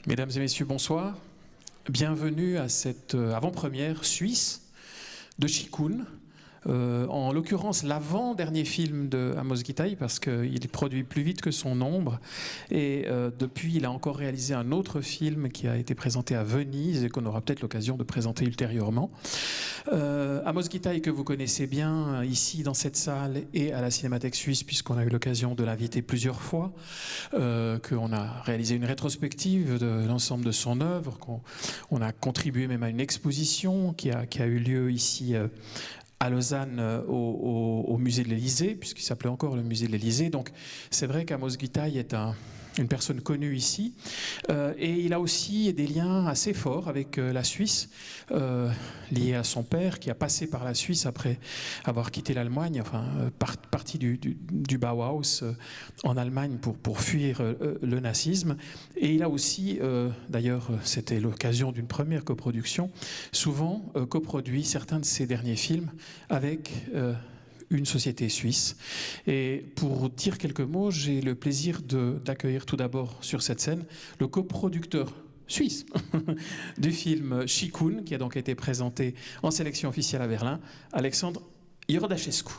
Mesdames et messieurs, bonsoir. Bienvenue à cette avant-première suisse de Shikun. En l'occurrence, l'avant-dernier film de Amos Gitaï, parce qu'il est produit plus vite que son ombre. Et depuis, il a encore réalisé un autre film qui a été présenté à Venise et qu'on aura peut-être l'occasion de présenter ultérieurement. Amos Gitaï, que vous connaissez bien ici dans cette salle et à la Cinémathèque suisse, puisqu'on a eu l'occasion de l'inviter plusieurs fois, qu'on a réalisé une rétrospective de l'ensemble de son œuvre, qu'on a contribué même à une exposition qui a eu lieu ici à Lausanne au musée de l'Élysée, puisqu'il s'appelait encore le musée de l'Élysée. Donc c'est vrai qu'Amos Gitaï est une personne connue ici, et il a aussi des liens assez forts avec la Suisse, liés à son père qui a passé par la Suisse après avoir quitté l'Allemagne, enfin parti du Bauhaus en Allemagne pour fuir le nazisme. Et il a aussi, d'ailleurs c'était l'occasion d'une première coproduction, souvent coproduit certains de ses derniers films avec une société suisse. Et pour dire quelques mots, j'ai le plaisir d'accueillir tout d'abord sur cette scène le coproducteur suisse du film Shikun, qui a donc été présenté en sélection officielle à Berlin, Alexandre Iordachescu.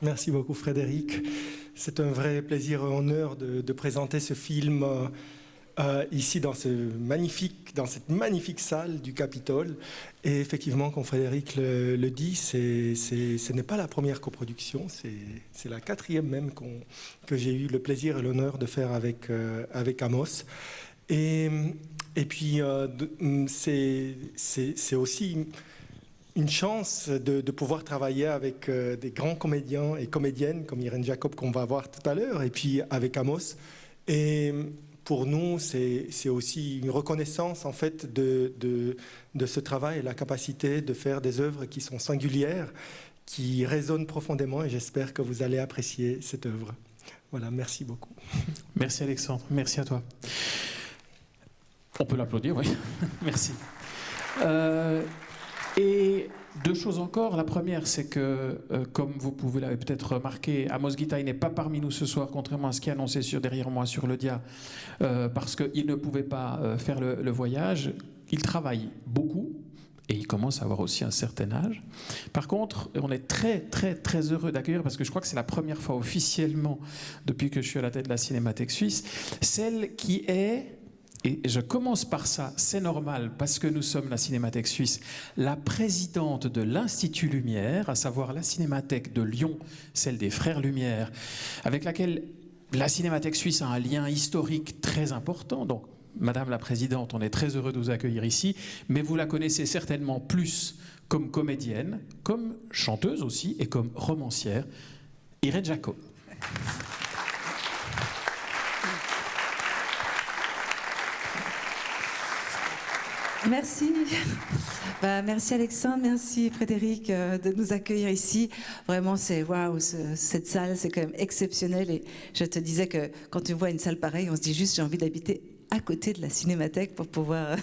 Merci beaucoup Frédéric. C'est un vrai plaisir et honneur de présenter ce film ici dans cette magnifique salle du Capitole. Et effectivement, comme Frédéric le dit, ce n'est pas la première coproduction, c'est la quatrième même que j'ai eu le plaisir et l'honneur de faire avec Amos. Et puis, c'est aussi une chance de pouvoir travailler avec des grands comédiens et comédiennes comme Irène Jacob qu'on va voir tout à l'heure, et puis avec Amos. Et pour nous, c'est aussi une reconnaissance en fait de ce travail et la capacité de faire des œuvres qui sont singulières, qui résonnent profondément, et j'espère que vous allez apprécier cette œuvre. Voilà, merci beaucoup. Merci Alexandre, merci à toi. On peut l'applaudir, oui. Merci. Et deux choses encore. La première, c'est que, comme vous l'avez peut-être remarqué, Amos Gitaï n'est pas parmi nous ce soir, contrairement à ce qui est annoncé derrière moi sur le dia, parce qu'il ne pouvait pas faire le voyage. Il travaille beaucoup et il commence à avoir aussi un certain âge. Par contre, on est très, très, très heureux d'accueillir, parce que je crois que c'est la première fois officiellement, depuis que je suis à la tête de la Cinémathèque suisse, celle qui est... Et je commence par ça, c'est normal, parce que nous sommes la Cinémathèque suisse, la présidente de l'Institut Lumière, à savoir la Cinémathèque de Lyon, celle des Frères Lumière, avec laquelle la Cinémathèque suisse a un lien historique très important. Donc, Madame la Présidente, on est très heureux de vous accueillir ici, mais vous la connaissez certainement plus comme comédienne, comme chanteuse aussi, et comme romancière, Irène Jacob. Merci. Merci Alexandre, merci Frédéric de nous accueillir ici. Vraiment, c'est waouh, cette salle, c'est quand même exceptionnel. Et je te disais que quand tu vois une salle pareille, on se dit juste j'ai envie d'habiter à côté de la Cinémathèque pour pouvoir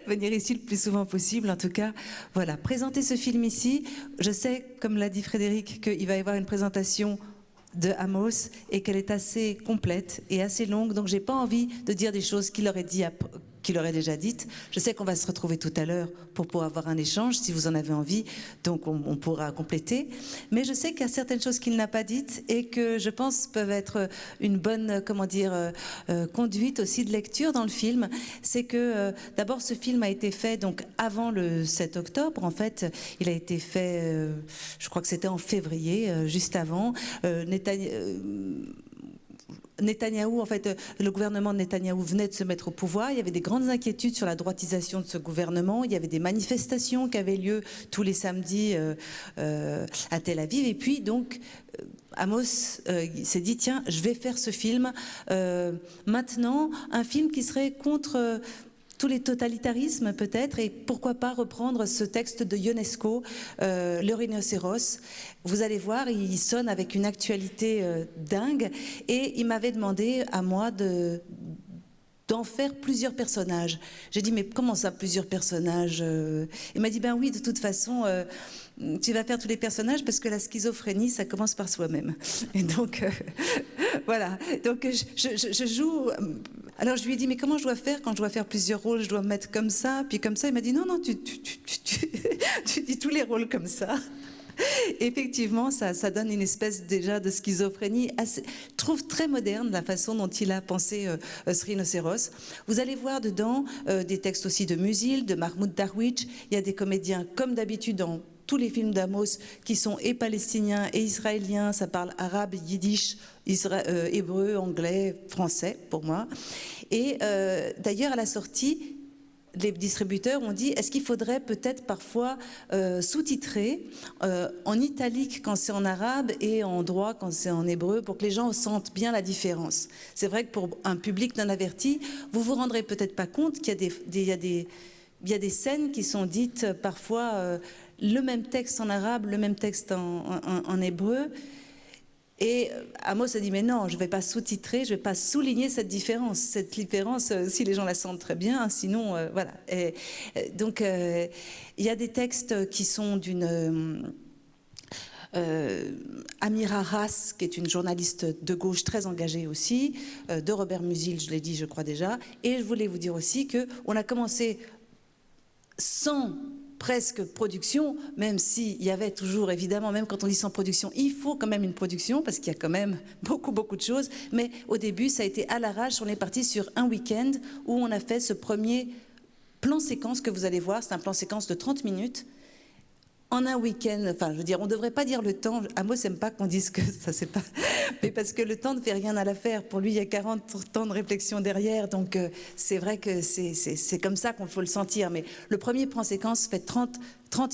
venir ici le plus souvent possible. En tout cas, voilà, présenter ce film ici. Je sais, comme l'a dit Frédéric, qu'il va y avoir une présentation de Amos et qu'elle est assez complète et assez longue. Donc, j'ai pas envie de dire des choses qu'il aurait déjà dites. Je sais qu'on va se retrouver tout à l'heure pour pouvoir avoir un échange, si vous en avez envie, donc on pourra compléter. Mais je sais qu'il y a certaines choses qu'il n'a pas dites et que je pense peuvent être une bonne, conduite aussi de lecture dans le film. C'est que d'abord ce film a été fait donc avant le 7 octobre. En fait, il a été fait, je crois que c'était en février, juste avant. Netanyahou, en fait, le gouvernement de Netanyahou venait de se mettre au pouvoir. Il y avait des grandes inquiétudes sur la droitisation de ce gouvernement. Il y avait des manifestations qui avaient lieu tous les samedis à Tel Aviv. Et puis, donc, Amos s'est dit, tiens, je vais faire ce film. Maintenant, un film qui serait contre... tous les totalitarismes peut-être, et pourquoi pas reprendre ce texte de Ionesco, le rhinocéros. Vous allez voir, il sonne avec une actualité dingue, et il m'avait demandé à moi de d'en faire plusieurs personnages. J'ai dit, mais comment ça, plusieurs personnages? Il m'a dit, ben oui, de toute façon, tu vas faire tous les personnages parce que la schizophrénie, ça commence par soi-même. Et donc, voilà. Donc, je joue... Alors, je lui ai dit, mais comment je dois faire quand je dois faire plusieurs rôles? Je dois me mettre comme ça, puis comme ça. Il m'a dit, non, non, tu dis tous les rôles comme ça. Effectivement, ça donne une espèce déjà de schizophrénie. Je trouve très moderne la façon dont il a pensé Rhinocéros. Vous allez voir dedans des textes aussi de Musil, de Mahmoud Darwich. Il y a des comédiens, comme d'habitude dans tous les films d'Amos, qui sont et palestiniens et israéliens. Ça parle arabe, yiddish, hébreu, anglais, français pour moi. Et d'ailleurs, à la sortie, les distributeurs ont dit, est-ce qu'il faudrait peut-être parfois sous-titrer en italique quand c'est en arabe et en droit quand c'est en hébreu pour que les gens sentent bien la différence. C'est vrai que pour un public non averti, vous vous rendrez peut-être pas compte qu'il y a des scènes qui sont dites parfois le même texte en arabe, le même texte en hébreu. Et Amos a dit, mais non, je ne vais pas sous-titrer, je ne vais pas souligner cette différence. Cette différence, si les gens la sentent très bien, sinon, voilà. Et, donc, il y a des textes qui sont d'une... Amira Ras, qui est une journaliste de gauche très engagée aussi, de Robert Musil, je l'ai dit, je crois déjà. Et je voulais vous dire aussi qu'on a commencé sans... presque production, même s'il y avait toujours, évidemment, même quand on dit sans production, il faut quand même une production, parce qu'il y a quand même beaucoup de choses, mais au début, ça a été à l'arrache, on est parti sur un week-end où on a fait ce premier plan séquence que vous allez voir, c'est un plan séquence de 30 minutes, en un week-end, enfin, je veux dire, on ne devrait pas dire le temps. Amos n'aime pas qu'on dise que ça, c'est pas... Mais parce que le temps ne fait rien à l'affaire. Pour lui, il y a 40 ans de réflexion derrière. Donc, c'est vrai que c'est comme ça qu'on faut le sentir. Mais le premier plan séquence fait 30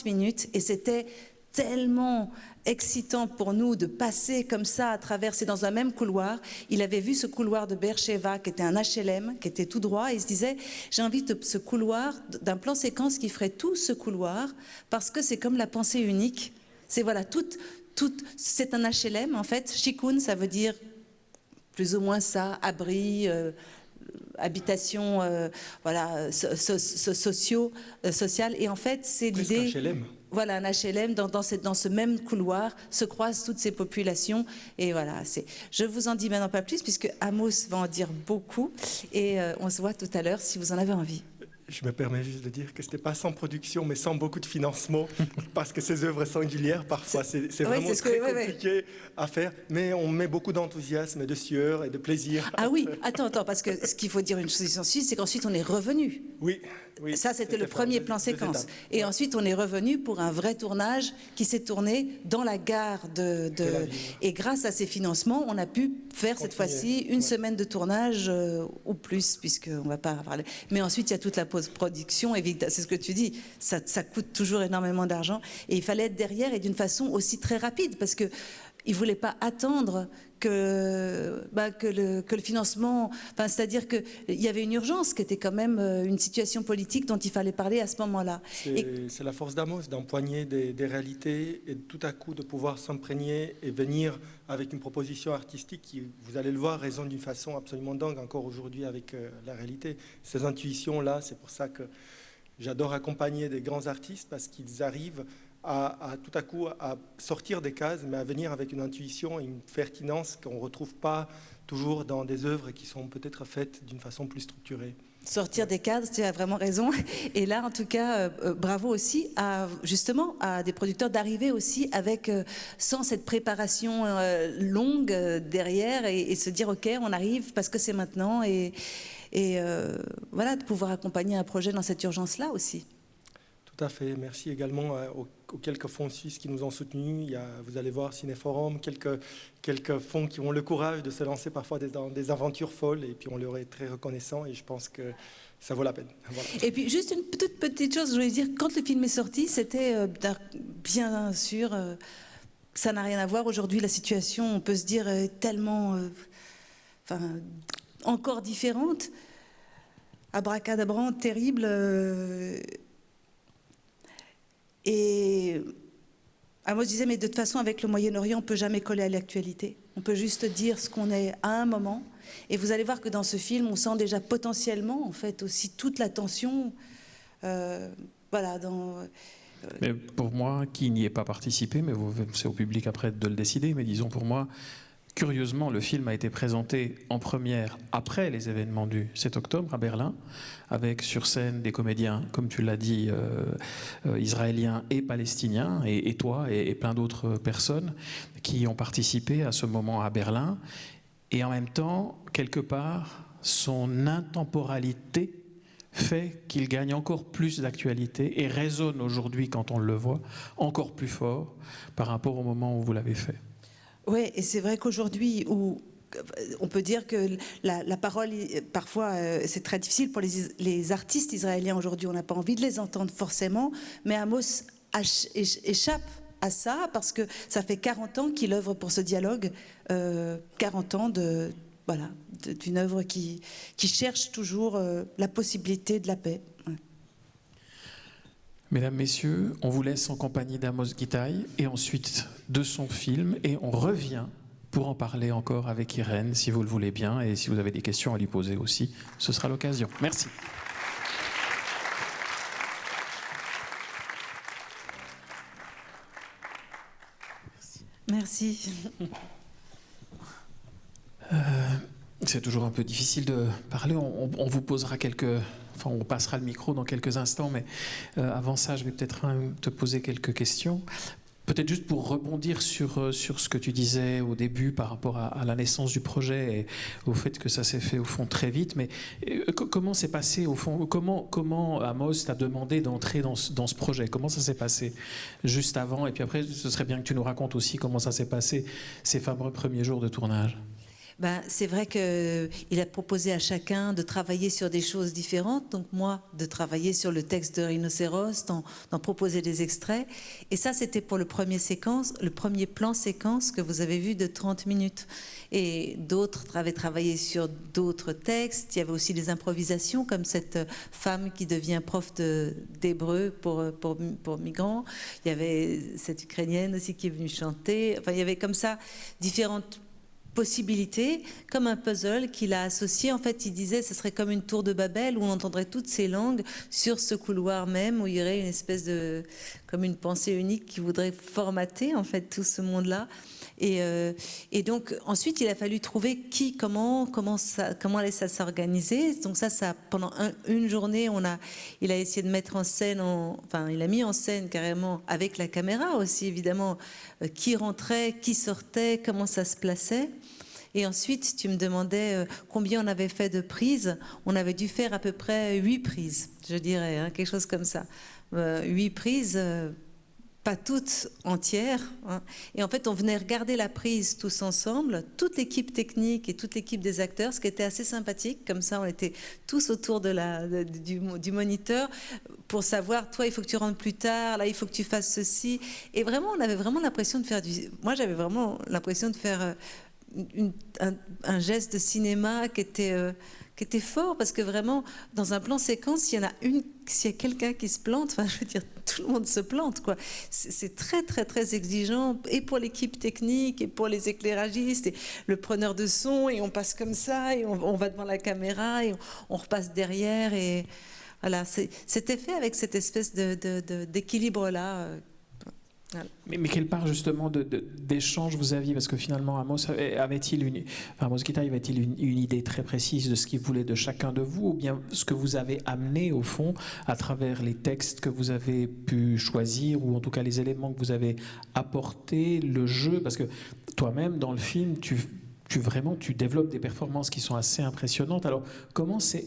minutes et c'était tellement excitant pour nous de passer comme ça à travers, c'est dans un même couloir. Il avait vu ce couloir de Beersheva qui était un HLM, qui était tout droit, et il se disait, j'ai envie de ce couloir, d'un plan séquence qui ferait tout ce couloir, parce que c'est comme la pensée unique. C'est voilà, c'est un HLM en fait. Shikun, ça veut dire plus ou moins ça, abri, habitation, voilà, sociale. Et en fait, c'est l'idée. Voilà, un HLM, dans ce même couloir se croisent toutes ces populations. Et voilà, je vous en dis maintenant pas plus, puisque Amos va en dire beaucoup. Et on se voit tout à l'heure si vous en avez envie. Je me permets juste de dire que ce n'était pas sans production, mais sans beaucoup de financement, parce que ces œuvres singulières, parfois, c'est vraiment très compliqué à faire. Mais on met beaucoup d'enthousiasme, de sueur et de plaisir. Ah oui, attends, parce que ce qu'il faut dire une chose ensuite, c'est qu'ensuite on est revenu. Oui. Ça, c'était le premier plan séquence. Et ensuite, on est revenu pour un vrai tournage qui s'est tourné dans la gare Et grâce à ces financements, on a pu faire cette fois-ci une semaine de tournage ou plus, puisqu'on ne va pas parler. Mais ensuite, il y a toute la post-production. C'est ce que tu dis. Ça coûte toujours énormément d'argent. Et il fallait être derrière et d'une façon aussi très rapide, parce qu'il ne voulait pas attendre que le financement, c'est-à-dire qu'il y avait une urgence qui était quand même une situation politique dont il fallait parler à ce moment-là. C'est la force d'Amos, d'empoigner des réalités et tout à coup de pouvoir s'imprégner et venir avec une proposition artistique qui, vous allez le voir, résonne d'une façon absolument dingue encore aujourd'hui avec la réalité. Ces intuitions-là, c'est pour ça que j'adore accompagner des grands artistes, parce qu'ils arrivent à tout à coup à sortir des cases, mais à venir avec une intuition et une pertinence qu'on ne retrouve pas toujours dans des œuvres qui sont peut-être faites d'une façon plus structurée. Sortir des cadres, tu as vraiment raison. Et là, en tout cas, bravo aussi justement à des producteurs d'arriver aussi avec, sans cette préparation longue derrière et se dire, OK, on arrive parce que c'est maintenant. Et voilà, de pouvoir accompagner un projet dans cette urgence-là aussi. Tout à fait. Merci également aux quelques fonds suisses qui nous ont soutenus. Il y a, vous allez voir, Cinéforum, quelques fonds qui ont le courage de se lancer parfois dans des aventures folles, et puis on leur est très reconnaissant, et je pense que ça vaut la peine. Voilà. Et puis juste une toute petite chose, je voulais dire, quand le film est sorti, c'était bien sûr, ça n'a rien à voir. Aujourd'hui, la situation, on peut se dire, est tellement, encore différente, abracadabrante, terrible. Et Amos disait, mais de toute façon, avec le Moyen-Orient, on ne peut jamais coller à l'actualité. On peut juste dire ce qu'on est à un moment. Et vous allez voir que dans ce film, on sent déjà potentiellement, en fait, aussi toute la tension. Voilà, Mais pour moi, qui n'y ai pas participé, mais c'est au public après de le décider, mais disons pour moi, curieusement, le film a été présenté en première après les événements du 7 octobre à Berlin, avec sur scène des comédiens, comme tu l'as dit, israéliens et palestiniens, et toi et plein d'autres personnes qui ont participé à ce moment à Berlin. Et en même temps, quelque part, son intemporalité fait qu'il gagne encore plus d'actualité et résonne aujourd'hui, quand on le voit, encore plus fort par rapport au moment où vous l'avez fait. Oui, et c'est vrai qu'aujourd'hui, où on peut dire que la parole, parfois, c'est très difficile pour les artistes israéliens aujourd'hui. On n'a pas envie de les entendre forcément, mais Amos échappe à ça parce que ça fait 40 ans qu'il œuvre pour ce dialogue, 40 ans d'une œuvre qui cherche toujours la possibilité de la paix. Ouais. Mesdames, Messieurs, on vous laisse en compagnie d'Amos Gitaï et ensuite de son film, et on revient pour en parler encore avec Irène, si vous le voulez bien, et si vous avez des questions à lui poser aussi, ce sera l'occasion. Merci. Merci. C'est toujours un peu difficile de parler. On vous posera on passera le micro dans quelques instants, mais avant ça, je vais peut-être te poser quelques questions. Peut-être juste pour rebondir sur ce que tu disais au début par rapport à la naissance du projet et au fait que ça s'est fait au fond très vite. Mais comment s'est passé au fond, comment Amos t'a demandé d'entrer dans ce projet? Comment ça s'est passé juste avant? Et puis après, ce serait bien que tu nous racontes aussi comment ça s'est passé ces fameux premiers jours de tournage. C'est vrai qu'il a proposé à chacun de travailler sur des choses différentes. Donc moi, de travailler sur le texte de Rhinocéros, d'en proposer des extraits. Et ça, c'était pour le premier plan séquence que vous avez vu de 30 minutes. Et d'autres avaient travaillé sur d'autres textes. Il y avait aussi des improvisations, comme cette femme qui devient prof d'hébreu pour migrants. Il y avait cette Ukrainienne aussi qui est venue chanter. Enfin, il y avait comme ça différentes possibilités, comme un puzzle qu'il a associé. En fait, il disait ce serait comme une tour de Babel où on entendrait toutes ces langues sur ce couloir même, où il y aurait une espèce de, comme une pensée unique qui voudrait formater en fait tout ce monde-là. Et donc ensuite, il a fallu trouver comment allait ça s'organiser. Donc ça pendant une journée, il a essayé de mettre en scène, il a mis en scène carrément avec la caméra aussi évidemment, qui rentrait, qui sortait, comment ça se plaçait. Et ensuite, tu me demandais combien on avait fait de prises. On avait dû faire à peu près 8 prises, je dirais, quelque chose comme ça. 8 prises. Pas toutes entières. Et en fait, on venait regarder la prise tous ensemble, toute l'équipe technique et toute l'équipe des acteurs, ce qui était assez sympathique. Comme ça, on était tous autour du moniteur pour savoir, toi, il faut que tu rentres plus tard, là, il faut que tu fasses ceci. Et vraiment, on avait vraiment l'impression de faire Moi, j'avais vraiment l'impression de faire un geste de cinéma qui était fort, parce que vraiment, dans un plan séquence, s'il y a quelqu'un qui se plante, je veux dire, tout le monde se plante, quoi. C'est très, très, très exigeant, et pour l'équipe technique, et pour les éclairagistes, et le preneur de son, et on passe comme ça, et on va devant la caméra, et on repasse derrière, et voilà, c'était fait avec cette espèce d'équilibre-là. Voilà. Mais quelle part justement d'échange vous aviez? Parce que finalement, Amos Gitaï avait-il une idée très précise de ce qu'il voulait de chacun de vous, ou bien ce que vous avez amené au fond à travers les textes que vous avez pu choisir, ou en tout cas les éléments que vous avez apportés, le jeu? Parce que toi-même, dans le film, tu développes des performances qui sont assez impressionnantes. Alors, comment s'est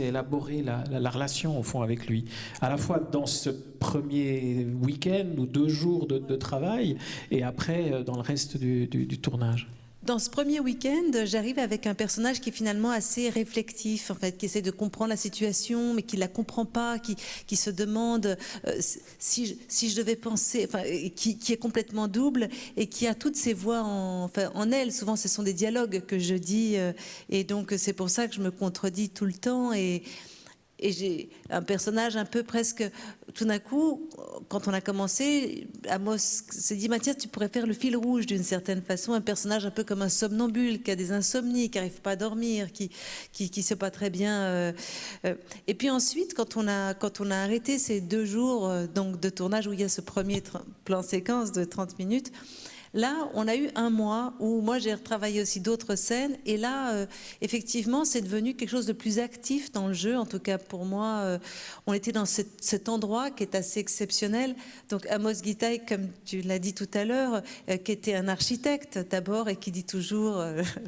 élaborée la relation, au fond, avec lui? À la fois dans ce premier week-end ou 2 jours de travail, et après, dans le reste du tournage. Dans ce premier week-end, j'arrive avec un personnage qui est finalement assez réflectif, en fait, qui essaie de comprendre la situation, mais qui ne la comprend pas, qui se demande si je devais penser, qui est complètement double, et qui a toutes ses voix en elle. Souvent, ce sont des dialogues que je dis, et donc c'est pour ça que je me contredis tout le temps. et j'ai un personnage un peu presque... Tout d'un coup, quand on a commencé, Amos s'est dit, Mathias, tu pourrais faire le fil rouge d'une certaine façon, un personnage un peu comme un somnambule, qui a des insomnies, qui n'arrive pas à dormir, qui sait pas très bien. Et puis ensuite, quand on a arrêté ces 2 jours donc de tournage où il y a ce premier plan séquence de 30 minutes, là, on a eu un mois où moi j'ai retravaillé aussi d'autres scènes et là, effectivement, c'est devenu quelque chose de plus actif dans le jeu. En tout cas, pour moi, on était dans cet endroit qui est assez exceptionnel. Donc Amos Gitaï, comme tu l'as dit tout à l'heure, qui était un architecte d'abord et qui dit toujours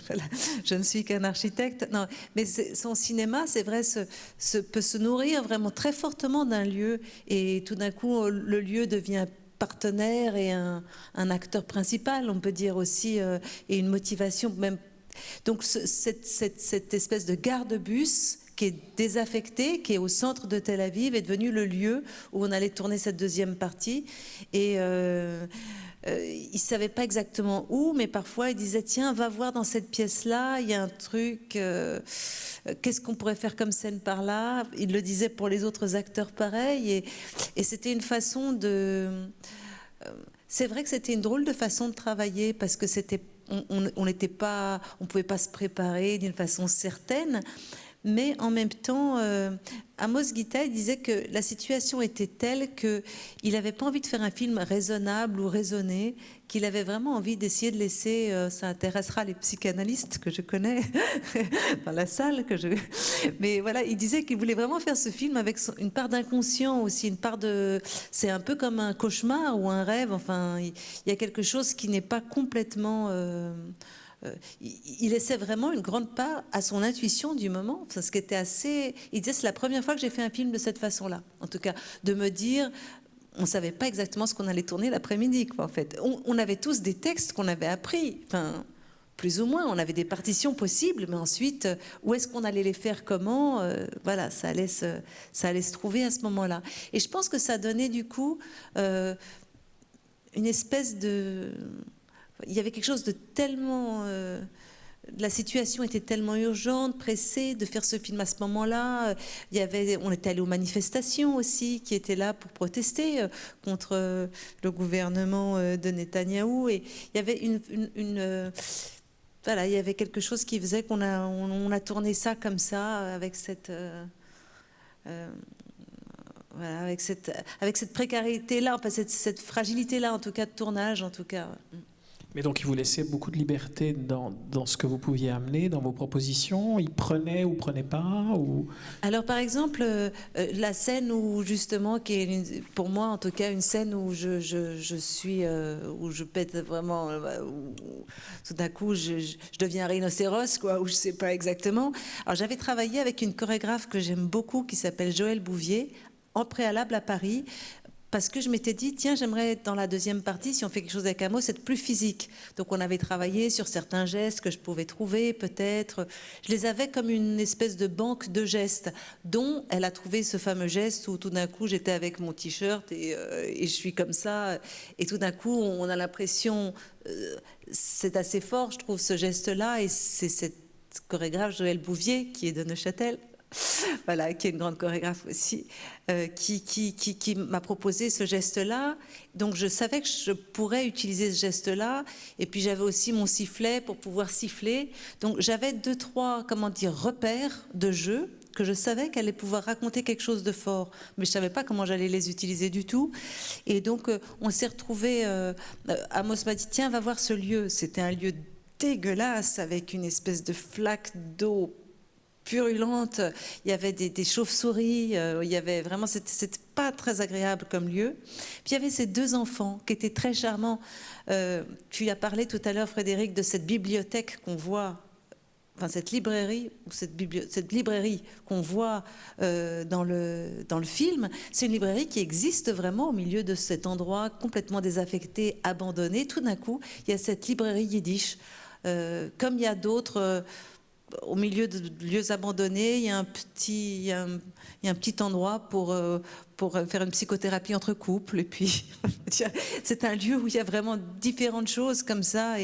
voilà, je ne suis qu'un architecte. Non, mais son cinéma, c'est vrai, peut se nourrir vraiment très fortement d'un lieu et tout d'un coup, le lieu devient partenaire et un acteur principal, on peut dire aussi, et une motivation même. Donc cette espèce de gare de bus qui est désaffectée, qui est au centre de Tel Aviv, est devenu le lieu où on allait tourner cette deuxième partie. Et il ne savait pas exactement où, mais parfois il disait, tiens, va voir dans cette pièce-là, il y a un truc, qu'est-ce qu'on pourrait faire comme scène par là? Il le disait pour les autres acteurs pareil, et c'était une façon de... c'est vrai que c'était une drôle de façon de travailler, parce que c'était, on n'était pas, on pouvait pas se préparer d'une façon certaine, mais en même temps, Amos Gitaï disait que la situation était telle qu'il n'avait pas envie de faire un film raisonnable ou raisonné, qu'il avait vraiment envie d'essayer de laisser, ça intéressera les psychanalystes que je connais dans la salle, mais voilà, il disait qu'il voulait vraiment faire ce film avec une part d'inconscient aussi, une part de... C'est un peu comme un cauchemar ou un rêve, enfin, il y a quelque chose qui n'est pas complètement... il laissait vraiment une grande part à son intuition du moment, ce qui était assez... Il disait, c'est la première fois que j'ai fait un film de cette façon-là, en tout cas, de me dire... On ne savait pas exactement ce qu'on allait tourner l'après-midi, quoi, en fait. On avait tous des textes qu'on avait appris, enfin, plus ou moins. On avait des partitions possibles, mais ensuite, où est-ce qu'on allait les faire, comment voilà, ça allait se trouver à ce moment-là. Et je pense que ça donnait, du coup, une espèce de... Il y avait quelque chose de tellement... la situation était tellement urgente, pressée de faire ce film à ce moment-là. On était allé aux manifestations aussi, qui étaient là pour protester contre le gouvernement de Netanyahou. Et il y avait voilà, il y avait quelque chose qui faisait qu'on a tourné ça comme ça, avec cette... voilà, avec cette précarité-là, enfin cette fragilité-là, en tout cas de tournage, en tout cas. Mais donc, il vous laissait beaucoup de liberté dans ce que vous pouviez amener, dans vos propositions. Il prenait ou prenait pas ou... Alors, par exemple, la scène où, justement, qui est pour moi, en tout cas, une scène où je suis... où je pète vraiment... où tout d'un coup, je deviens un rhinocéros, quoi, ou je sais pas exactement. Alors, j'avais travaillé avec une chorégraphe que j'aime beaucoup, qui s'appelle Joëlle Bouvier, en préalable à Paris, parce que je m'étais dit, tiens, j'aimerais, dans la deuxième partie, si on fait quelque chose avec Amos, être plus physique. Donc on avait travaillé sur certains gestes que je pouvais trouver, peut-être. Je les avais comme une espèce de banque de gestes, dont elle a trouvé ce fameux geste où tout d'un coup, j'étais avec mon t-shirt et je suis comme ça. Et tout d'un coup, on a l'impression... c'est assez fort, je trouve, ce geste-là. Et c'est cette chorégraphe, Joëlle Bouvier, qui est de Neuchâtel, voilà, qui est une grande chorégraphe aussi, qui m'a proposé ce geste-là. Donc je savais que je pourrais utiliser ce geste-là. Et puis j'avais aussi mon sifflet pour pouvoir siffler. Donc j'avais 2-3, repères de jeu que je savais qu'elle allait pouvoir raconter quelque chose de fort. Mais je ne savais pas comment j'allais les utiliser du tout. Et donc on s'est retrouvés... Amos m'a dit, tiens, va voir ce lieu. C'était un lieu dégueulasse avec une espèce de flaque d'eau purulente, il y avait des chauves-souris, il y avait vraiment, c'était pas très agréable comme lieu. Puis il y avait ces 2 enfants qui étaient très charmants. Tu as parlé tout à l'heure, Frédéric, de cette bibliothèque qu'on voit, enfin cette librairie qu'on voit dans le film. C'est une librairie qui existe vraiment au milieu de cet endroit complètement désaffecté, abandonné. Tout d'un coup, il y a cette librairie yiddish, comme il y a d'autres... au milieu de lieux abandonnés, il y a un petit endroit pour faire une psychothérapie entre couples. Et puis, c'est un lieu où il y a vraiment différentes choses comme ça.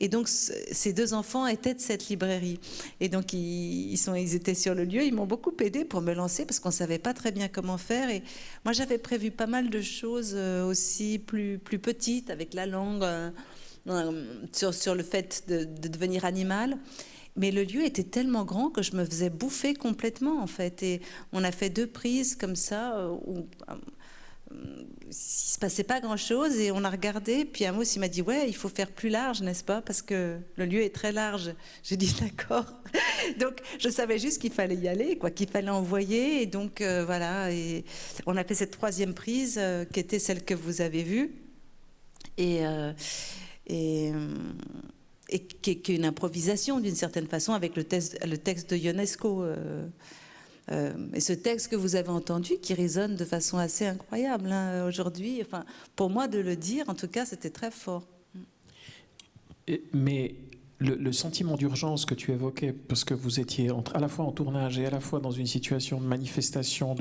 Et donc, ces deux enfants étaient de cette librairie. Et donc, ils étaient sur le lieu. Ils m'ont beaucoup aidé pour me lancer parce qu'on ne savait pas très bien comment faire. Et moi, j'avais prévu pas mal de choses aussi plus petites avec la langue, sur le fait de devenir animal. Mais le lieu était tellement grand que je me faisais bouffer complètement, en fait. Et on a fait 2 prises comme ça, où il ne se passait pas grand-chose. Et on a regardé, puis Amos, il m'a dit « Ouais, il faut faire plus large, n'est-ce pas? Parce que le lieu est très large. » J'ai dit « D'accord. » Donc, je savais juste qu'il fallait y aller, quoi, qu'il fallait envoyer. Et donc, voilà. Et on a fait cette 3e prise, qui était celle que vous avez vue. Et qui est une improvisation d'une certaine façon avec le texte de Ionesco. Et ce texte que vous avez entendu qui résonne de façon assez incroyable aujourd'hui, enfin, pour moi de le dire, en tout cas, c'était très fort. Mais le sentiment d'urgence que tu évoquais, parce que vous étiez à la fois en tournage et à la fois dans une situation de manifestation,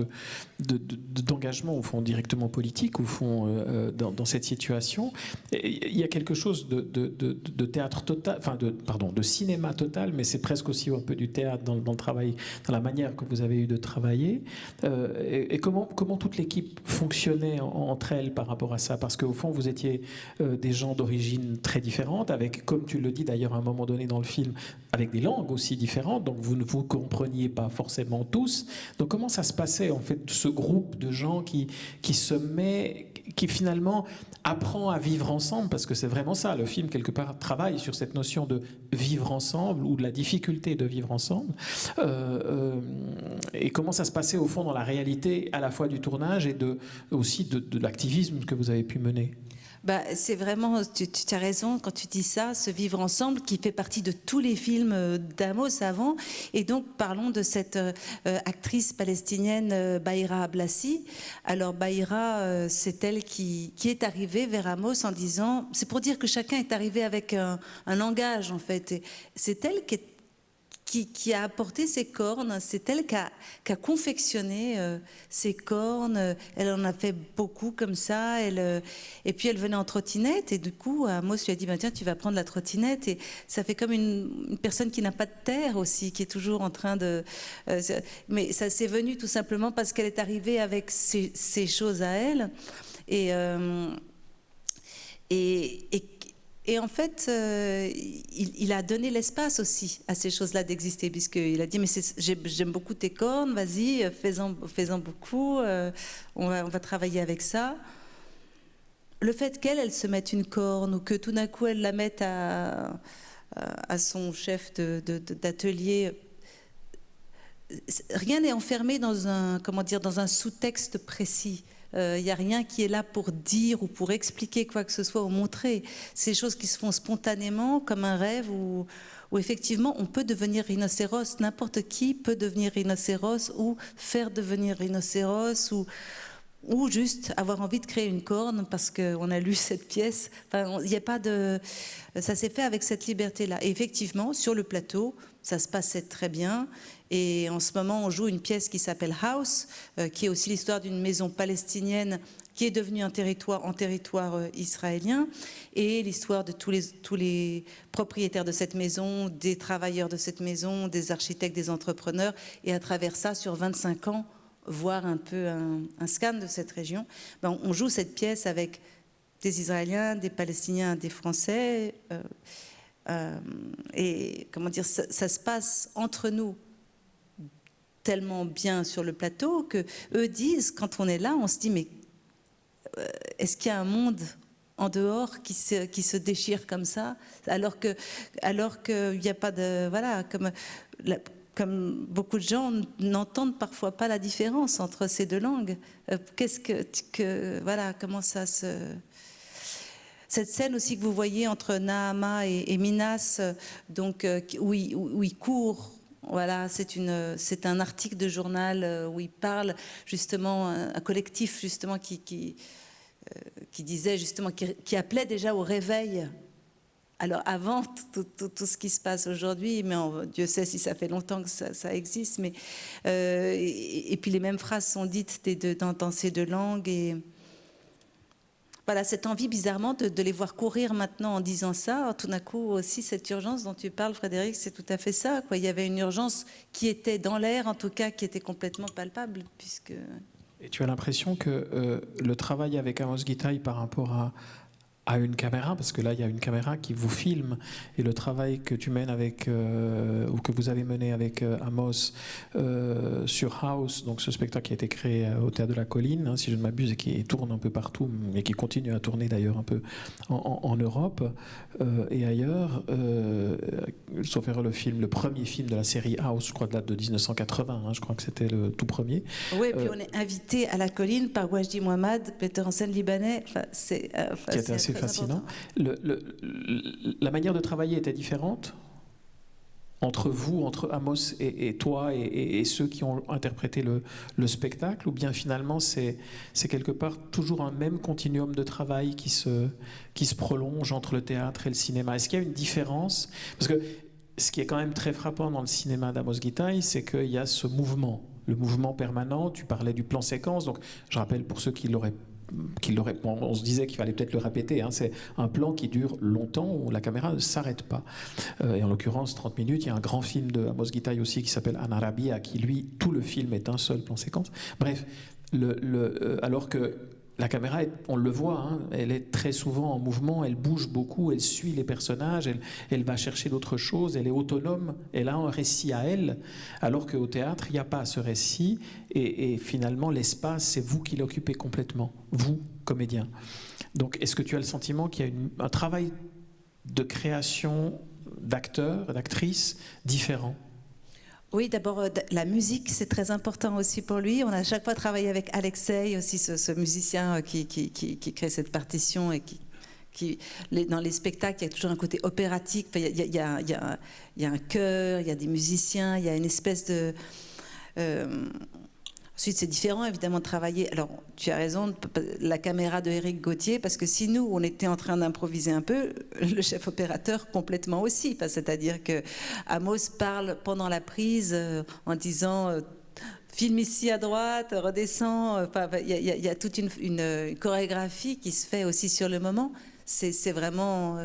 d'engagement, au fond, directement politique, au fond, dans cette situation, il y a quelque chose de théâtre total, enfin, de cinéma total, mais c'est presque aussi un peu du théâtre dans le travail, dans la manière que vous avez eu de travailler. Et comment toute l'équipe fonctionnait entre elles par rapport à ça? Parce qu'au fond, vous étiez des gens d'origine très différentes, avec, comme tu le dis d'ailleurs à un moment donné dans le film, avec des langues aussi différentes, donc vous ne vous compreniez pas forcément tous. Donc comment ça se passait en fait, ce groupe de gens qui finalement apprend à vivre ensemble, parce que c'est vraiment ça, le film quelque part travaille sur cette notion de vivre ensemble ou de la difficulté de vivre ensemble, et comment ça se passait au fond dans la réalité à la fois du tournage et aussi de l'activisme que vous avez pu mener? Bah, c'est vraiment, tu as raison quand tu dis ça, ce vivre ensemble qui fait partie de tous les films d'Amos avant. Et donc, parlons de cette actrice palestinienne Bahira Ablassi. Alors, Bahira, c'est elle qui est arrivée vers Amos en disant, c'est pour dire que chacun est arrivé avec un langage, en fait. Et c'est elle qui a apporté ses cornes, c'est elle qui a confectionné ses cornes, elle en a fait beaucoup comme ça, et puis elle venait en trottinette, et du coup Amos lui a dit, tiens, tu vas prendre la trottinette, et ça fait comme une personne qui n'a pas de terre aussi, qui est toujours en train de... mais ça s'est venu tout simplement parce qu'elle est arrivée avec ces choses à elle, et en fait, il a donné l'espace aussi à ces choses-là d'exister, puisqu'il a dit, mais j'aime beaucoup tes cornes, vas-y, fais-en beaucoup, on va travailler avec ça. Le fait qu'elle se mette une corne, ou que tout d'un coup elle la mette à son chef d'atelier, rien n'est enfermé dans un sous-texte précis. Il n'y a rien qui est là pour dire ou pour expliquer quoi que ce soit ou montrer. C'est des choses qui se font spontanément, comme un rêve où effectivement on peut devenir rhinocéros. N'importe qui peut devenir rhinocéros ou faire devenir rhinocéros ou juste avoir envie de créer une corne parce qu'on a lu cette pièce. Enfin, il n'y a pas de... Ça s'est fait avec cette liberté-là. Et effectivement, sur le plateau, ça se passait très bien. Et en ce moment, on joue une pièce qui s'appelle House, qui est aussi l'histoire d'une maison palestinienne qui est devenue en territoire israélien, et l'histoire de tous les propriétaires de cette maison, des travailleurs de cette maison, des architectes, des entrepreneurs, et à travers ça, sur 25 ans, voir un peu un scan de cette région. On joue cette pièce avec des Israéliens, des Palestiniens, des Français, et comment dire, ça se passe entre nous tellement bien sur le plateau que eux disent, quand on est là, on se dit, mais est-ce qu'il y a un monde en dehors qui se déchire comme ça, alors qu'il n'y a pas de... Voilà, comme beaucoup de gens n'entendent parfois pas la différence entre ces deux langues. Voilà, comment ça se... Cette scène aussi que vous voyez entre Nahama et Minas, donc, où il court. Voilà, c'est un article de journal où il parle justement, un collectif justement qui disait justement, qui appelait déjà au réveil alors avant tout ce qui se passe aujourd'hui, mais Dieu sait si ça fait longtemps que ça existe, mais et puis les mêmes phrases sont dites dans ces deux langues, et voilà, cette envie bizarrement de les voir courir maintenant en disant ça, tout d'un coup aussi cette urgence dont tu parles, Frédéric, c'est tout à fait ça, quoi. Il y avait une urgence qui était dans l'air, en tout cas qui était complètement palpable, puisque... Et tu as l'impression que le travail avec Amos Gitaï par rapport à une caméra, parce que là il y a une caméra qui vous filme, et le travail que tu mènes avec ou que vous avez mené avec Amos sur House, donc ce spectacle qui a été créé au Théâtre de la Colline, hein, si je ne m'abuse, et qui tourne un peu partout, mais qui continue à tourner d'ailleurs un peu en Europe et ailleurs, sauf erreur, le premier film de la série House, je crois, date de 1980, hein, je crois que c'était le tout premier. Oui, et puis on est invité à la Colline par Wajdi Mouhammad, metteur en scène libanais, qui était assez fascinant. La manière de travailler était différente entre vous, entre Amos et toi et ceux qui ont interprété le spectacle, ou bien finalement c'est quelque part toujours un même continuum de travail qui se prolonge entre le théâtre et le cinéma? Est-ce qu'il y a une différence? Parce que ce qui est quand même très frappant dans le cinéma d'Amos Gitaï, c'est qu'il y a ce mouvement, le mouvement permanent. Tu parlais du plan séquence, donc je rappelle pour ceux qui l'auraient, on se disait qu'il fallait peut-être le répéter, hein, c'est un plan qui dure longtemps où la caméra ne s'arrête pas. Et en l'occurrence, 30 minutes, il y a un grand film de Amos Gitaï aussi qui s'appelle An Arabia, qui lui, tout le film est un seul plan séquence. Bref, alors que la caméra, on le voit, hein, elle est très souvent en mouvement, elle bouge beaucoup, elle suit les personnages, elle va chercher d'autres choses, elle est autonome, elle a un récit à elle, alors qu'au théâtre, il n'y a pas ce récit, et finalement, l'espace, c'est vous qui l'occupez complètement, vous, comédien. Donc, est-ce que tu as le sentiment qu'il y a un travail de création d'acteurs, d'actrices différent? Oui, d'abord, la musique, c'est très important aussi pour lui. On a à chaque fois travaillé avec Alexei, aussi ce musicien qui crée cette partition, et dans les spectacles, il y a toujours un côté opératique. Enfin, il y a un chœur, il y a des musiciens, il y a une espèce de... Ensuite, c'est différent, évidemment, de travailler. Alors, tu as raison, la caméra de Éric Gauthier, parce que si nous, on était en train d'improviser un peu, le chef opérateur complètement aussi. C'est-à-dire que Amos parle pendant la prise en disant filme ici à droite, redescend. Il y a toute une chorégraphie qui se fait aussi sur le moment. C'est vraiment...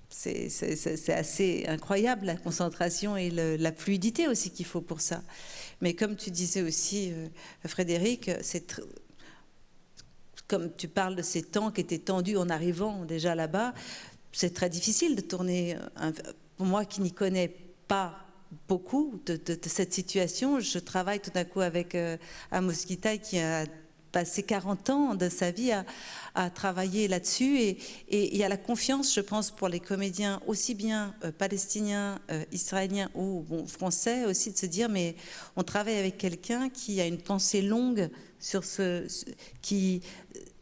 c'est assez incroyable, la concentration et la fluidité aussi qu'il faut pour ça. Mais comme tu disais aussi, Frédéric, comme tu parles de ces temps qui étaient tendus en arrivant déjà là-bas, c'est très difficile de tourner. Pour moi qui n'y connais pas beaucoup de cette situation, je travaille tout à coup avec Amos Gitaï qui a passé 40 ans de sa vie à travailler là-dessus, et il y a la confiance, je pense, pour les comédiens, aussi bien palestiniens, israéliens ou français aussi, de se dire mais on travaille avec quelqu'un qui a une pensée longue sur qui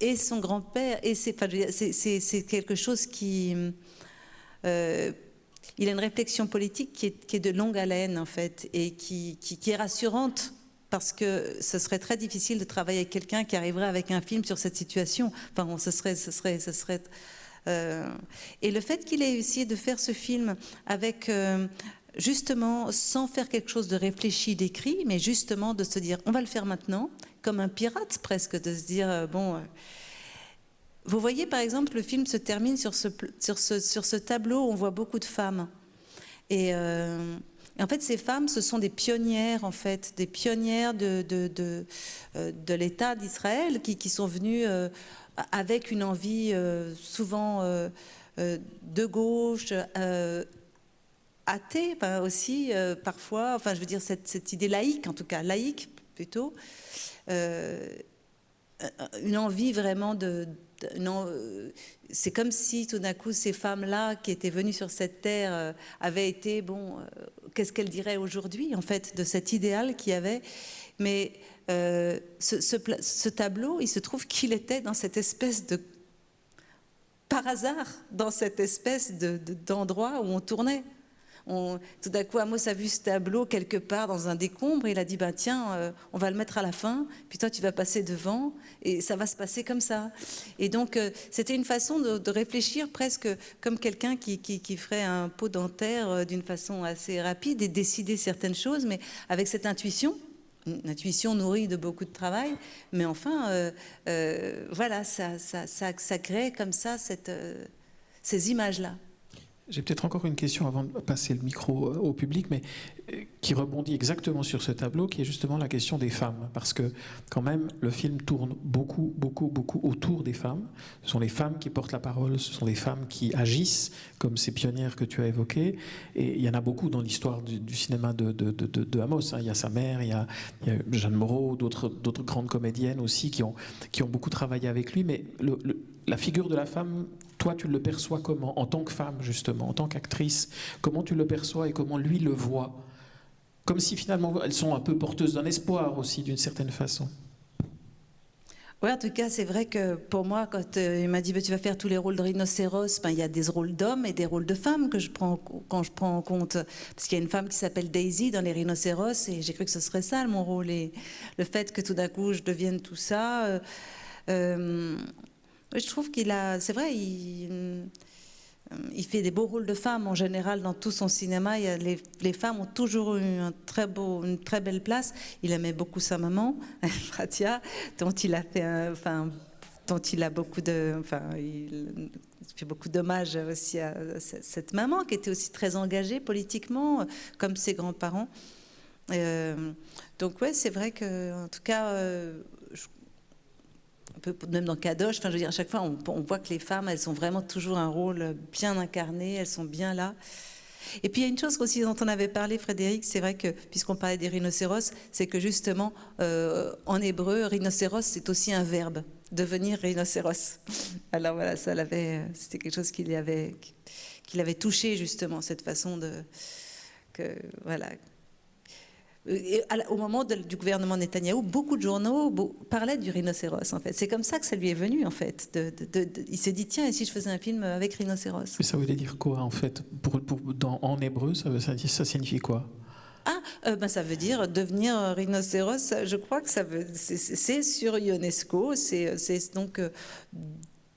est son grand-père, et c'est quelque chose qui... il a une réflexion politique qui est de longue haleine en fait, et qui est rassurante, parce que ce serait très difficile de travailler avec quelqu'un qui arriverait avec un film sur cette situation. Enfin, ce serait et le fait qu'il ait essayé de faire ce film avec justement sans faire quelque chose de réfléchi, d'écrit, mais justement de se dire on va le faire maintenant, comme un pirate presque, de se dire bon. Vous voyez par exemple, le film se termine sur ce tableau où on voit beaucoup de femmes. Et en fait, ces femmes, ce sont des pionnières, en fait, des pionnières de l'État d'Israël qui sont venues avec une envie souvent de gauche, athée aussi, parfois. Enfin, je veux dire, cette idée laïque, en tout cas, laïque plutôt. Une envie vraiment c'est comme si tout d'un coup ces femmes-là qui étaient venues sur cette terre avaient été, qu'est-ce qu'elles diraient aujourd'hui en fait de cet idéal qu'il y avait. Mais ce tableau, il se trouve qu'il était dans cette espèce de... par hasard, dans cette espèce d'endroit où on tournait. Tout d'un coup, Amos a vu ce tableau quelque part dans un décombre et il a dit, tiens, on va le mettre à la fin, puis toi tu vas passer devant et ça va se passer comme ça. Et donc c'était une façon de réfléchir presque comme quelqu'un qui ferait un pot dentaire d'une façon assez rapide et décider certaines choses, mais avec cette intuition. Une intuition nourrie de beaucoup de travail, mais enfin, voilà, ça crée comme ça ces images-là. J'ai peut-être encore une question avant de passer le micro au public, mais qui rebondit exactement sur ce tableau, qui est justement la question des femmes. Parce que quand même, le film tourne beaucoup autour des femmes. Ce sont les femmes qui portent la parole, ce sont les femmes qui agissent, comme ces pionnières que tu as évoquées. Et il y en a beaucoup dans l'histoire du cinéma de Amos. Il y a sa mère, il y a Jeanne Moreau, d'autres grandes comédiennes aussi qui ont beaucoup travaillé avec lui. Mais la figure de la femme, toi, tu le perçois comment, en tant que femme, justement, en tant qu'actrice? Comment tu le perçois et comment lui le voit? Comme si finalement, elles sont un peu porteuses d'un espoir aussi, d'une certaine façon. Oui, en tout cas, c'est vrai que pour moi, quand il m'a dit tu vas faire tous les rôles de rhinocéros, il y a des rôles d'hommes et des rôles de femmes que je prends en compte. Parce qu'il y a une femme qui s'appelle Daisy dans les rhinocéros et j'ai cru que ce serait ça mon rôle. Et le fait que tout d'un coup, je devienne tout ça... je trouve c'est vrai, il fait des beaux rôles de femmes en général dans tout son cinéma. Les femmes ont toujours eu une très belle place. Il aimait beaucoup sa maman, Fratia, dont il a fait, dont il a beaucoup il fait beaucoup d'hommages aussi à cette maman qui était aussi très engagée politiquement, comme ses grands-parents. Donc ouais, c'est vrai que, en tout cas. Même dans Kadosh, je veux dire, à chaque fois, on voit que les femmes, elles ont vraiment toujours un rôle bien incarné, elles sont bien là. Et puis il y a une chose aussi dont on avait parlé, Frédéric, c'est vrai que, puisqu'on parlait des rhinocéros, c'est que justement, en hébreu, rhinocéros, c'est aussi un verbe, devenir rhinocéros. Alors voilà, c'était quelque chose qui l'avait touché, justement, cette façon voilà. Et au moment du gouvernement Netanyahou, beaucoup de journaux parlaient du rhinocéros, en fait. C'est comme ça que ça lui est venu, en fait. Il s'est dit, tiens, et si je faisais un film avec rhinocéros? Mais ça voulait dire quoi, en fait? En hébreu, ça signifie quoi? Ça veut dire devenir rhinocéros. Je crois que c'est sur UNESCO. C'est donc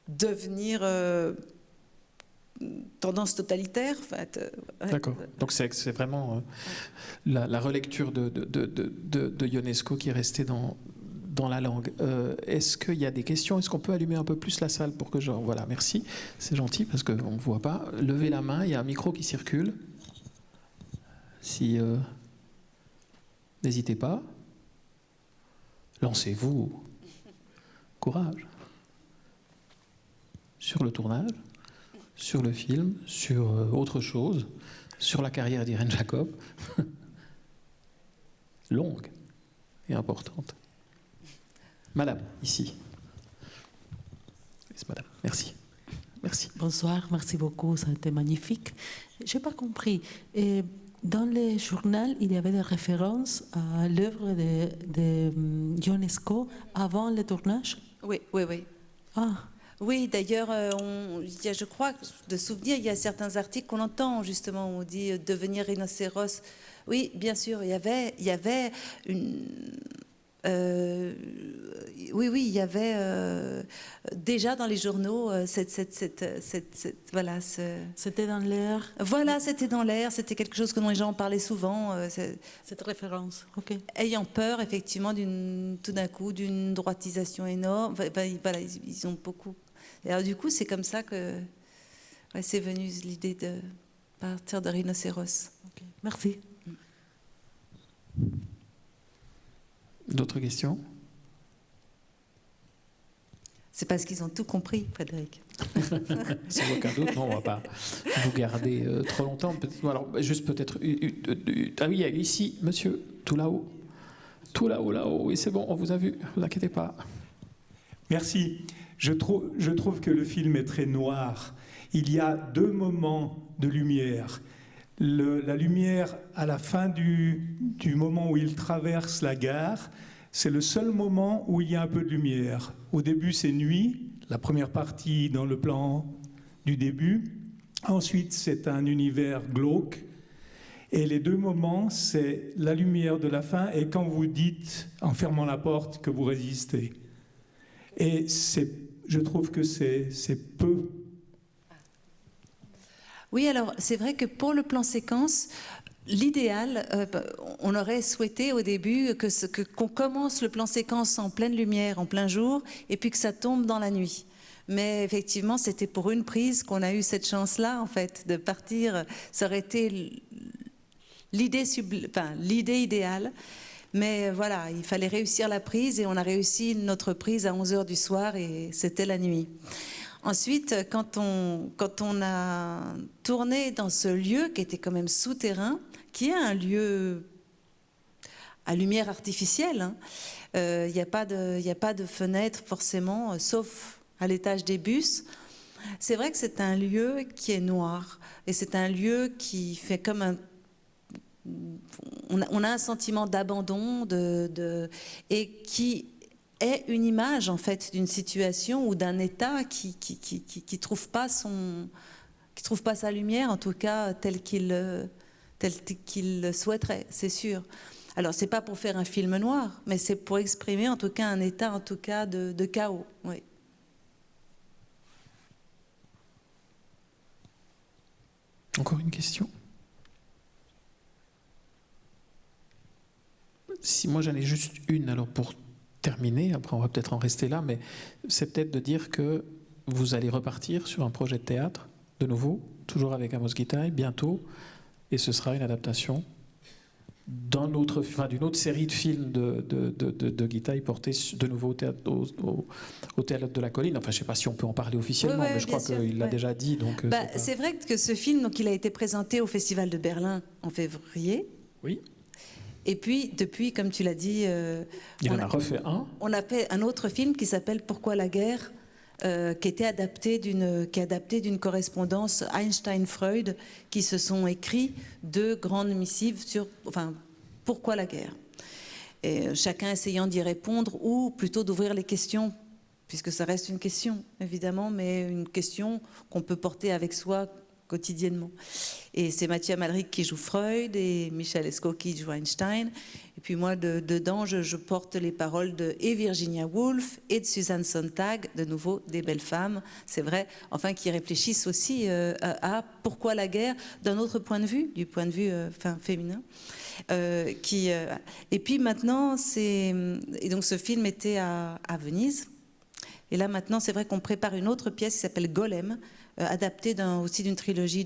devenir... tendance totalitaire, en fait. D'accord. Donc c'est vraiment la relecture de Ionesco qui est restée dans la langue. Est-ce qu'il y a des questions? Est-ce qu'on peut allumer un peu plus la salle pour que voilà, merci. C'est gentil parce qu'on ne voit pas. Levez la main, il y a un micro qui circule. Si n'hésitez pas. Lancez-vous. Courage. Sur le tournage, sur le film, sur autre chose, sur la carrière d'Irène Jacob, longue et importante. Madame, ici. Madame, merci. Merci. Bonsoir, merci beaucoup, ça a été magnifique. Je n'ai pas compris. Dans le journal, il y avait des références à l'œuvre de Ionesco avant le tournage? Oui. Ah. Oui, d'ailleurs, je crois, de souvenir, il y a certains articles qu'on entend justement où on dit devenir rhinocéros. Oui, bien sûr, il y avait une... oui, il y avait déjà dans les journaux voilà. C'était dans l'air. Voilà, c'était dans l'air. C'était quelque chose dont les gens parlaient souvent. Cette référence. Ok. Ayant peur, effectivement, tout d'un coup, d'une droitisation énorme. Voilà, ils ont beaucoup. Et alors du coup, c'est comme ça que c'est venu l'idée de partir de rhinocéros. Okay. Merci. D'autres questions? C'est parce qu'ils ont tout compris, Frédéric. Sans aucun doute, non, on ne va pas vous garder trop longtemps. Alors, juste peut-être... Ah oui, ici, monsieur, tout là-haut. Tout là-haut, oui, c'est bon, on vous a vu, ne vous inquiétez pas. Merci. Je trouve que le film est très noir. Il y a deux moments de lumière. La lumière à la fin du moment où il traverse la gare, c'est le seul moment où il y a un peu de lumière. Au début, c'est nuit, la première partie dans le plan du début. Ensuite, c'est un univers glauque. Et les deux moments, c'est la lumière de la fin et quand vous dites, en fermant la porte, que vous résistez. Et je trouve que c'est peu. Oui, alors c'est vrai que pour le plan séquence, l'idéal, on aurait souhaité au début qu'on commence le plan séquence en pleine lumière, en plein jour, et puis que ça tombe dans la nuit. Mais effectivement, c'était pour une prise qu'on a eu cette chance-là, en fait, de partir. Ça aurait été l'idée idéale. Mais voilà, il fallait réussir la prise, et on a réussi notre prise à 11h du soir, et c'était la nuit. Ensuite, quand on a tourné dans ce lieu qui était quand même souterrain, qui est un lieu à lumière artificielle, hein, il n'y a pas de fenêtre forcément, sauf à l'étage des bus. C'est vrai que c'est un lieu qui est noir, et c'est un lieu qui fait comme un... On a un sentiment d'abandon, et qui est une image en fait d'une situation ou d'un état qui trouve pas sa lumière, en tout cas tel qu'il le souhaiterait, c'est sûr. Alors c'est pas pour faire un film noir, mais c'est pour exprimer en tout cas un état en tout cas de chaos. Oui. Encore une question? Si moi j'en ai juste une, alors pour terminer, après on va peut-être en rester là, mais c'est peut-être de dire que vous allez repartir sur un projet de théâtre, de nouveau, toujours avec Amos Gitaï, bientôt, et ce sera une adaptation d'une autre série de films de Gitaï portés de nouveau au Théâtre de la Colline. Enfin, je ne sais pas si on peut en parler officiellement, ouais, mais je crois qu'il l'a déjà dit. Donc, c'est vrai que ce film, donc, il a été présenté au Festival de Berlin en février. Oui. Et puis, depuis, comme tu l'as dit... il en a refait un. On a fait un autre film qui s'appelle « Pourquoi la guerre ?» qui est adapté d'une correspondance Einstein-Freud, qui se sont écrits deux grandes missives sur pourquoi la guerre. Et chacun essayant d'y répondre, ou plutôt d'ouvrir les questions, puisque ça reste une question, évidemment, mais une question qu'on peut porter avec soi quotidiennement. Et c'est Mathieu Amalric qui joue Freud et Michel Escaut qui joue Einstein. Et puis moi, dedans, je porte les paroles de Virginia Woolf et de Susan Sontag, de nouveau des belles femmes, c'est vrai, enfin qui réfléchissent aussi à pourquoi la guerre d'un autre point de vue, du point de vue féminin. Et puis maintenant, et donc ce film était à Venise. Et là maintenant, c'est vrai qu'on prépare une autre pièce qui s'appelle Golem, adaptée aussi d'une trilogie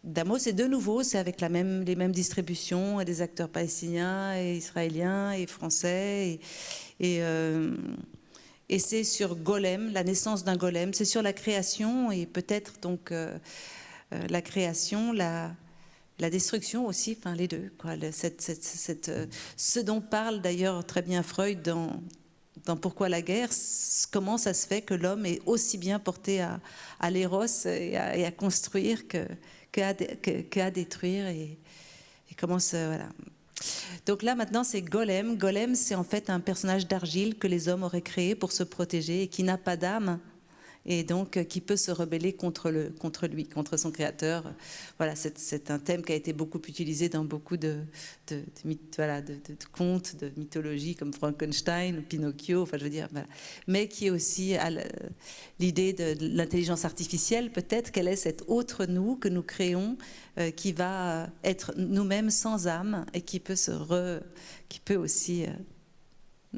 d'Amos. Et de nouveau, c'est avec les mêmes distributions, et des acteurs palestiniens et israéliens et français. Et c'est sur Golem, la naissance d'un golem. C'est sur la création et peut-être donc la création, la destruction aussi, enfin les deux. Quoi. Ce dont parle d'ailleurs très bien Freud dans Pourquoi la guerre, comment ça se fait que l'homme est aussi bien porté à l'éros et à construire qu'à détruire et comment ça, voilà. Donc là maintenant c'est Golem. Golem, c'est en fait un personnage d'argile que les hommes auraient créé pour se protéger et qui n'a pas d'âme et donc qui peut se rebeller contre lui, contre son créateur. Voilà, c'est un thème qui a été beaucoup utilisé dans beaucoup de contes, de mythologies comme Frankenstein, Pinocchio, enfin je veux dire, voilà. Mais qui est aussi l'idée de l'intelligence artificielle, peut-être, quel est cet autre nous que nous créons, qui va être nous-mêmes sans âme et qui peut aussi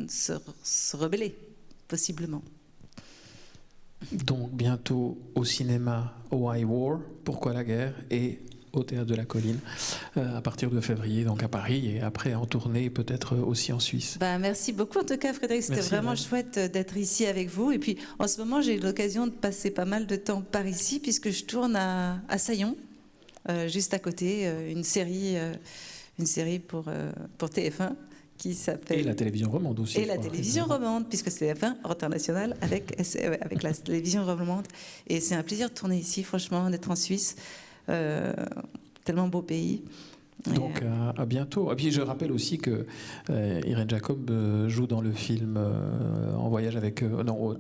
se rebeller, possiblement. Donc bientôt au cinéma Why War, Pourquoi la guerre, et au Théâtre de la Colline à partir de février, donc à Paris, et après en tournée peut-être aussi en Suisse. Merci beaucoup en tout cas Frédéric, c'était vraiment chouette d'être ici avec vous. Et puis en ce moment j'ai eu l'occasion de passer pas mal de temps par ici puisque je tourne à Saillon, juste à côté, une série pour TF1. Qui s'appelle... Et la télévision romande aussi. Et la télévision romande, puisque c'est TF1 international avec la télévision romande. Et c'est un plaisir de tourner ici, franchement, d'être en Suisse. Tellement beau pays. Donc à bientôt. Et puis je rappelle aussi que Irène Jacob joue dans le film En voyage avec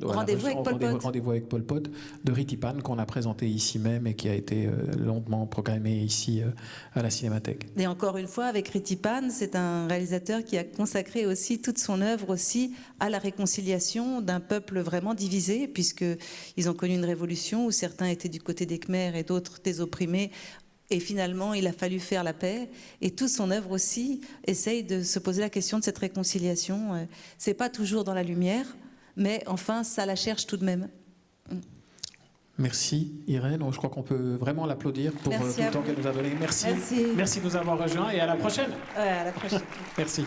Rendez-vous avec Pol Pot de Ritipan qu'on a présenté ici même et qui a été longuement programmé ici à la Cinémathèque. Et encore une fois, avec Ritipan, c'est un réalisateur qui a consacré aussi toute son œuvre aussi à la réconciliation d'un peuple vraiment divisé, puisqu'ils ont connu une révolution où certains étaient du côté des Khmers et d'autres des opprimés. Et finalement, il a fallu faire la paix. Et toute son œuvre aussi essaye de se poser la question de cette réconciliation. C'est pas toujours dans la lumière, mais enfin, ça la cherche tout de même. Merci Irène. Je crois qu'on peut vraiment l'applaudir pour tout le temps qu'elle nous a donné. Merci. Merci. Merci de nous avoir rejoints et à la prochaine. Ouais, à la prochaine. Merci.